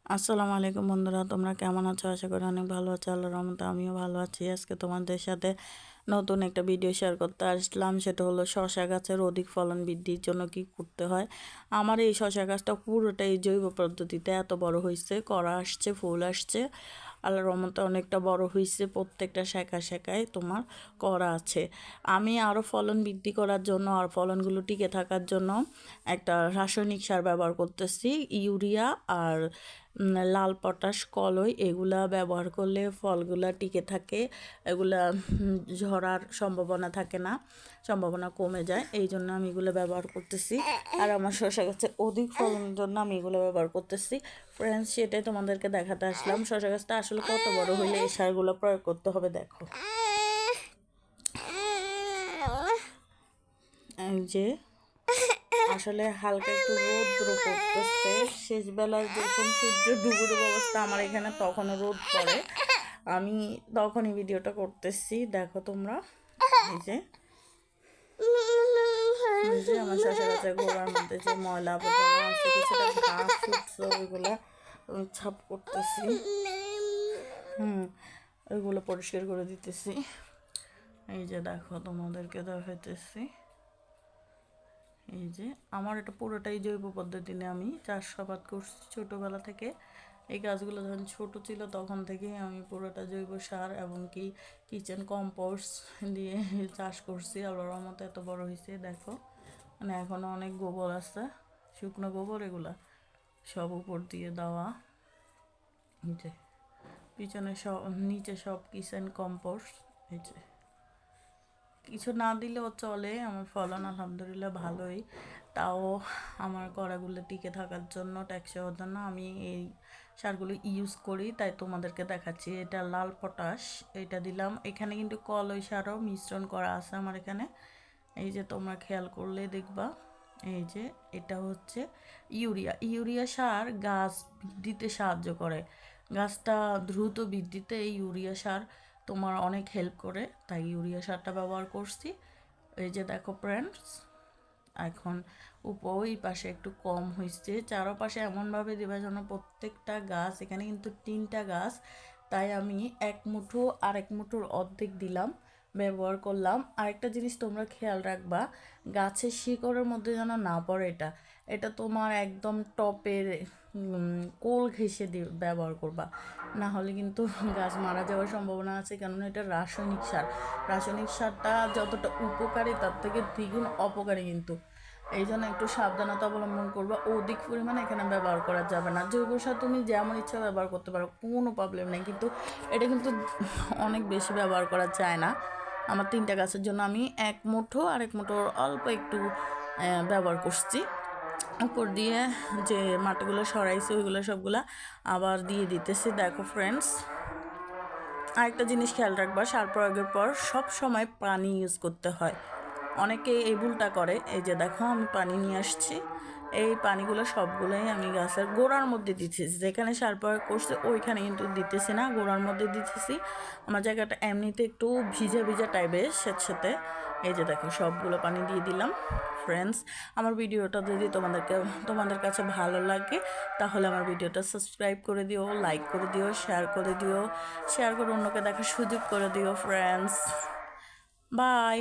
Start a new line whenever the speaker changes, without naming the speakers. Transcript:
আসসালামু আলাইকুম বন্ধুরা, তোমরা কেমন আছো? আশা করি অনেক ভালো আছো। আল্লাহর রহমতে আমিও ভালো আছি। আজকে তোমাদের সাথে নতুন একটা ভিডিও শেয়ার করতে আসলাম। সেটা হলো শসা গাছের অধিক ফলন বৃদ্ধির জন্য কি করতে হয়। আমার এই শসা গাছটা পুরোটাই জৈব পদ্ধতিতে এত বড় হয়েছে, কড়া আসছে, ফুল আসছে। আল্লাহর রহমতে অনেকটা বড় হয়েছে, প্রত্যেকটা শাখায় তোমার করা আছে। আমি আরও ফলন বৃদ্ধি করার জন্য আর ফলনগুলো টিকে থাকার জন্য একটা রাসায়নিক সার ব্যবহার করতেছি, ইউরিয়া আর লাল পটাশ, কলই। এগুলা ব্যবহার করলে ফলগুলা টিকে থাকে, এগুলা ঝরার সম্ভাবনা থাকে না, সম্ভাবনা কমে যায়। এই জন্য আমি এগুলো ব্যবহার করতেছি। আর আমার শসা গাছের অধিক ফলনের জন্য আমি এগুলো ব্যবহার করতেছি। ফ্রেন্ডস, সেটাই তোমাদেরকে দেখাতে আসলাম। শসা গাছটা আসলে কত বড় হইলে এই সারগুলো প্রয়োগ করতে হবে দেখো। এই যে আসলে হালকা একটু রৌদ্র পড়তেছে, শেষ বেলার যখন সূর্য ডুবুর অবস্থা আমার এখানে, তখনও রোদ পড়ে। আমি তখনই ভিডিওটা করতেছি, দেখো তোমরা। এই যে আমার শসা গাছের গোড়ার মধ্যে যে ময়লা আবর্জনা আছে, কিছুটা ঘাস উঠছে, ওইগুলো আমি ছাপ করতেছি। ওইগুলো পরিষ্কার করে দিতেছি। এই যে দেখো, তোমাদেরকে দেখাইতেছি। এই যে আমার এটা পুরোটাই জৈব পদ্ধতি নিয়ে আমি চাষাবাদ করছি ছোটোবেলা থেকে। এই গাছগুলো যখন ছোটো ছিল তখন থেকেই আমি পুরোটা জৈব সার এবং কি কিচেন কম্পোস্ট দিয়ে চাষ করছি। আল্লাহর রহমতে এত বড় হয়েছে দেখো। মানে এখনও অনেক গোবর আছে, শুকনো গোবর, এগুলা সব উপর দিয়ে দেওয়া। এই যে পিছনে সব, নিচে সব কিচেন কম্পোস্ট। এই যে কিছু না দিলেও চলে, আমার ফলন আলহামদুলিল্লাহ ভালোই। তাও আমার কড়াগুলো টিকে থাকার জন্য, ট্যাক্সি হওয়ার জন্য আমি এই সারগুলো ইউজ করি, তাই তোমাদেরকে দেখাচ্ছি। এটা লাল পটাশ, এটা দিলাম। এখানে কিন্তু কলই সারও মিশ্রণ করা আছে আমার এখানে। এই যে তোমরা খেয়াল করলে দেখবা। এই যে এটা হচ্ছে ইউরিয়া সার গাছ বৃদ্ধিতে সাহায্য করে, গাছটা দ্রুত বৃদ্ধিতে এই ইউরিয়া সার তোমার অনেক হেল্প করে, তাই ইউরিয়া সারটা ব্যবহার করছি। এই যে দেখো ফ্রেন্ডস, এখন ওই পাশে একটু কম হয়েছে। চারপাশে এমনভাবে দেওয়া যেন প্রত্যেকটা গাছ, এখানে কিন্তু 3টা গাছ, তাই আমি এক মুঠো আর এক মুঠোর অর্ধেক দিলাম, ব্যবহার করলাম। আরেকটা জিনিস তোমরা খেয়াল রাখবা, গাছের শিকড়ের মধ্যে যেন না পড়ে। এটা তোমার একদম টপের কোল ঘেঁষে দিয়ে ব্যবহার করবা, না হলে কিন্তু গাছ মারা যাওয়ার সম্ভাবনা আছে। কেননা এটা রাসায়নিক সারটা যতটা উপকারী তার থেকে দ্বিগুণ অপকারী কিন্তু। এই জন্য একটু সাবধানতা অবলম্বন করবা। অধিক পরিমাণে এখানে ব্যবহার করা যাবে না। জৈব সার তুমি যেমন ইচ্ছা ব্যবহার করতে পারো, কোনো প্রবলেম নেই, কিন্তু এটা কিন্তু অনেক বেশি ব্যবহার করা যায় না। আমার 3টা গাছের জন্য আমি এক মুঠো আর এক মুঠো অল্প একটু ব্যবহার করছি। উপর দিয়ে যে মাটিগুলো সরাইছে ওইগুলো সবগুলা আবার দিয়ে দিতেছি। দেখো ফ্রেন্ডস, আরেকটা জিনিস খেয়াল রাখবা, সার প্রয়োগের পর সব সময় পানি ইউজ করতে হয়। অনেকে এই ভুলটা করে। এই যে দেখো, আমি পানি নিয়ে আসছি, এই পানিগুলো সবগুলোই আমি গাছের গোড়ার মধ্যে দিতেছি। যেখানে সার প্রয়োগ করছে ওইখানে কিন্তু দিতেছি না, গোড়ার মধ্যে দিতেছি। আমার জায়গাটা এমনিতে একটু ভিজা ভিজা টাইপের স্যাঁতস্যাঁতে। এই যে দেখো, সবগুলো পানি দিয়ে দিলাম। ফ্রেন্ডস, আমার ভিডিওটা যদি তোমাদের কাছে ভালো লাগে তাহলে আমার ভিডিওটা সাবস্ক্রাইব করে দিও, লাইক করে দিও, শেয়ার করে অন্যকে দেখার সুযোগ করে দিও ফ্রেন্ডস। বাই।